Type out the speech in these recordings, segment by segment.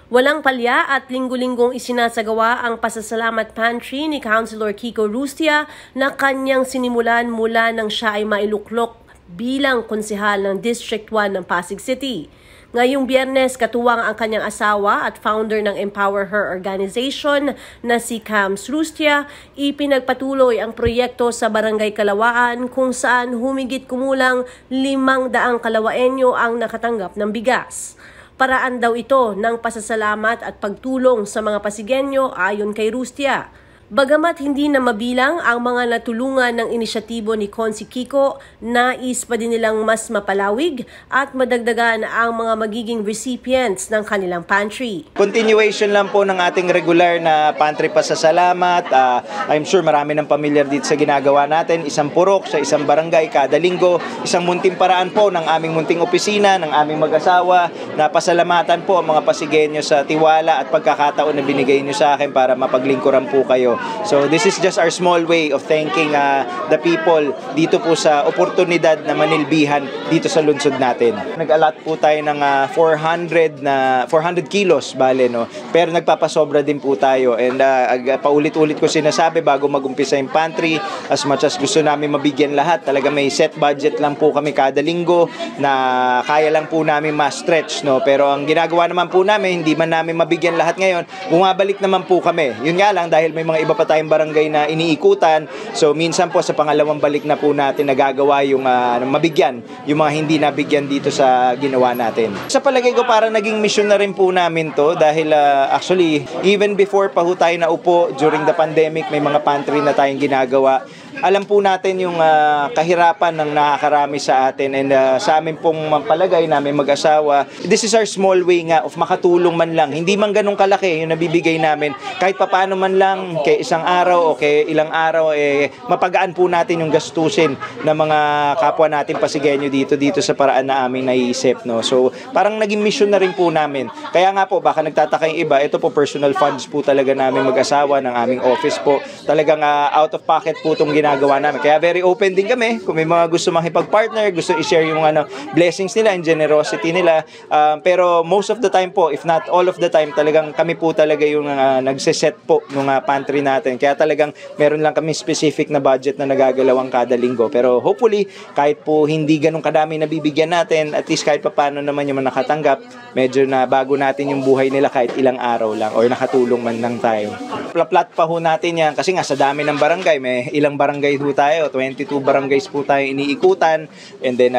Walang palya at linggo-linggong isinasagawa ang pasasalamat pantry ni Councilor Kiko Rustia na kanyang sinimulan mula nang siya ay mailuklok bilang konsehal ng District 1 ng Pasig City. Ngayong Biyernes, katuwang ang kanyang asawa at founder ng Empower Her organization na si Cams Rustia, ipinagpatuloy ang proyekto sa Barangay Kalawaan kung saan humigit kumulang 500 kalawaenyo ang nakatanggap ng bigas. Paraan daw ito ng pasasalamat at pagtulong sa mga Pasigenyo ayon kay Rustia. Bagamat hindi na mabilang ang mga natulungan ng inisyatibo ni Consi Kiko, nais pa din nilang mas mapalawig at madagdagan ang mga magiging recipients ng kanilang pantry. Continuation lang po ng ating regular na pantry pasasalamat. I'm sure marami ng pamilyar dito sa ginagawa natin. Isang purok sa isang barangay kada linggo. Isang munting paraan po ng aming munting opisina, ng aming mag-asawa na pasalamatan po ang mga Pasigenyo sa tiwala at pagkakataon na binigay nyo sa akin para mapaglingkuran po kayo. So this is just our small way of thanking the people dito po sa oportunidad na manilbihan dito sa lungsod natin. Nag-allot po tayo ng 400 kilos bale, no? Pero nagpapasobra din po tayo and paulit-ulit ko sinasabi bago mag-umpisa yung pantry, as much as gusto namin mabigyan lahat, talaga may set budget lang po kami kada linggo na kaya lang po namin ma-stretch, no? Pero ang ginagawa naman po namin, hindi man namin mabigyan lahat ngayon, bumabalik naman po kami. Yun nga lang, dahil may mga iba pa tayong barangay na iniikutan, so minsan po sa pangalawang balik na po natin nagagawa yung mabigyan yung mga hindi nabigyan dito sa ginawa natin. Sa palagay ko parang naging mission na rin po namin to dahil actually even before pa ho tayo naupo during the pandemic, may mga pantry na tayong ginagawa. Alam po natin yung kahirapan ng nakakarami sa atin and sa amin pong palagay namin mag-asawa, this is our small way nga of makatulong man lang. Hindi man ganun kalaki yung nabibigay namin. Kahit papaano man lang, kay isang araw o kay ilang araw, mapagaan po natin yung gastusin ng mga kapwa natin Pasigenyo dito sa paraan na aming naiisip. No? So parang naging mission na rin po namin. Kaya nga po, baka nagtataka yung iba, ito po personal funds po talaga namin mag-asawa ng aming office po. Talagang out of pocket po itong ginagawa namin. Kaya very open din kami kung may mga gusto makipag-partner, gusto i-share yung blessings nila and generosity nila. Pero most of the time po, if not all of the time, talagang kami po talaga yung nagsiset po ng pantry natin. Kaya talagang meron lang kami specific na budget na nagagalawang kada linggo. Pero hopefully, kahit po hindi ganun kadami nabibigyan natin, at least kahit pa paano naman yung nakatanggap, medyo na bago natin yung buhay nila kahit ilang araw lang or nakatulong man lang tayo. Plat pa ho natin yan kasi nga sa dami ng barangay, may ilang barangay ho tayo, 22 barangays po tayo iniikutan, and then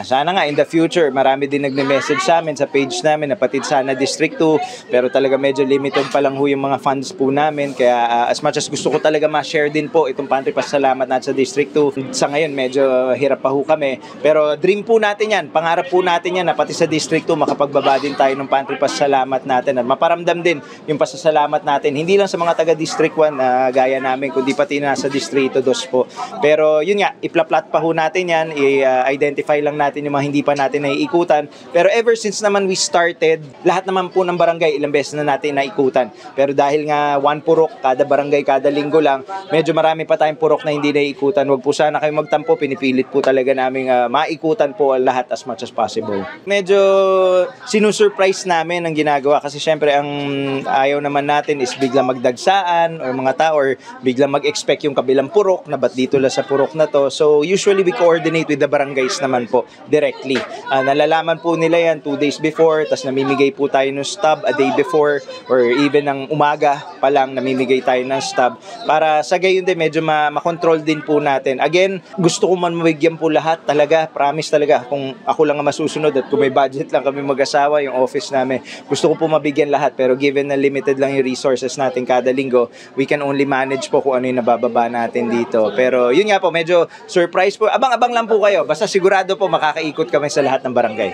sana nga in the future marami din nagne-message sa amin sa page namin na patid sana District 2, pero talaga medyo limited pa lang ho yung mga funds po namin, kaya as much as gusto ko talaga ma-share din po itong pantry pasasalamat natin sa District 2, sa ngayon medyo hirap pa ho kami, pero dream po natin yan, pangarap po natin yan na pati sa District 2 makapagbaba din tayo ng pantry pasasalamat natin at maparamdam din yung pasasalamat natin, hindi lang sa mga taga District 1 na gaya namin, kundi pati nasa Distrito 2 po. Pero yun nga, ipla-plot pa ho natin yan, i-identify lang natin yung mga hindi pa natin naiikutan. Pero ever since naman we started, lahat naman po ng barangay, ilang beses na natin naikutan. Pero dahil nga one purok, kada barangay, kada linggo lang, medyo marami pa tayong purok na hindi naiikutan. Huwag po sana kayo magtampo, pinipilit po talaga namin maikutan po lahat as much as possible. Medyo sinusurprise namin ang ginagawa kasi syempre ang ayaw naman natin is biglang magdagsaan or mga tao or biglang mag-expect yung kabilang purok na ba't dito lang sa purok na to. So usually we coordinate with the barangays naman po directly. Nalalaman po nila yan 2 days before, tas namimigay po tayo ng stub a day before or even ng umaga pa lang namimigay tayo ng stub para sa gayon din medyo makontrol din po natin. Again, gusto ko man mabigyan po lahat talaga, promise talaga, kung ako lang ang masusunod at kung may budget lang kami mag-asawa, yung office namin, gusto ko po mabigyan lahat, pero given na limited lang yung resources natin kada linggo, we can only manage po kung ano yung nabababa natin dito. Pero yun nga po, medyo surprise po. Abang-abang lang po kayo. Basta sigurado po makakaikot kami sa lahat ng barangay.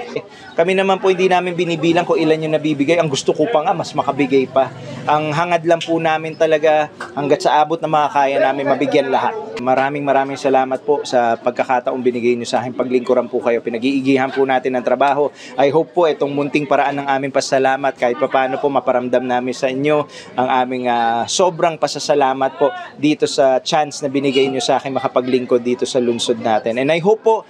Kami naman po hindi namin binibilang kung ilan yung nabibigay. Ang gusto ko pa nga, mas makabigay pa. Ang hangad lang po namin talaga hanggat sa abot na makakaya namin mabigyan lahat. Maraming salamat po sa pagkakataong binigay niyo sa akin. Paglingkuran po kayo. Pinag-iigihan po natin ang trabaho. I hope po itong munting paraan ng aming pasasalamat kahit papaano po maparamdam namin sa inyo ang aming sobrang pasasalamat po dito sa chance na binigay binigay nyo sa akin makapaglingkod dito sa lungsod natin. And I hope po,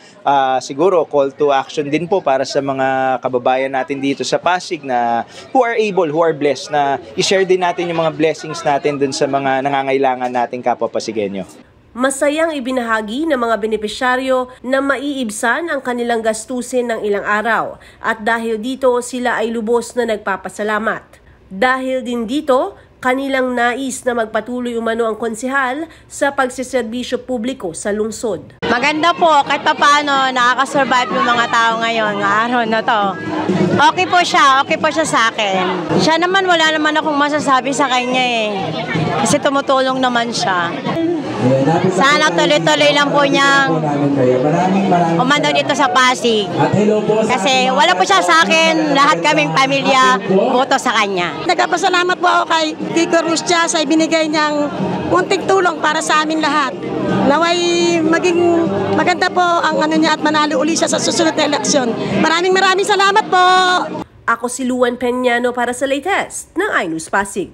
siguro call to action din po para sa mga kababayan natin dito sa Pasig na who are able, who are blessed, na i-share din natin yung mga blessings natin dun sa mga nangangailangan nating kapwa Pasigenyo. Masayang ibinahagi ng mga benepisyaryo na maiibsan ang kanilang gastusin ng ilang araw at dahil dito sila ay lubos na nagpapasalamat. Dahil din dito, kanilang nais na magpatuloy umano ang konsehal sa pagsiserbisyo publiko sa lungsod. Maganda po, kahit pa paano nakakasurvive yung mga tao ngayon, araw na to. Okay po siya sa akin. Siya naman, wala naman akong masasabi sa kanya eh. Kasi tumutulong naman siya. Sana tuloy-tuloy lang po niyang umano dito sa Pasig. Kasi wala po siya sa akin, lahat kaming pamilya, boto sa kanya. Nagpapasalamat po ako kay Kiko Rustia sa ibinigay niyang munting tulong para sa amin lahat. Naway maging maganda po ang ano niya at manalo uli siya sa susunod na eleksyon. Maraming salamat po! Ako si Luan Peñano para sa latest ng iNews Pasig.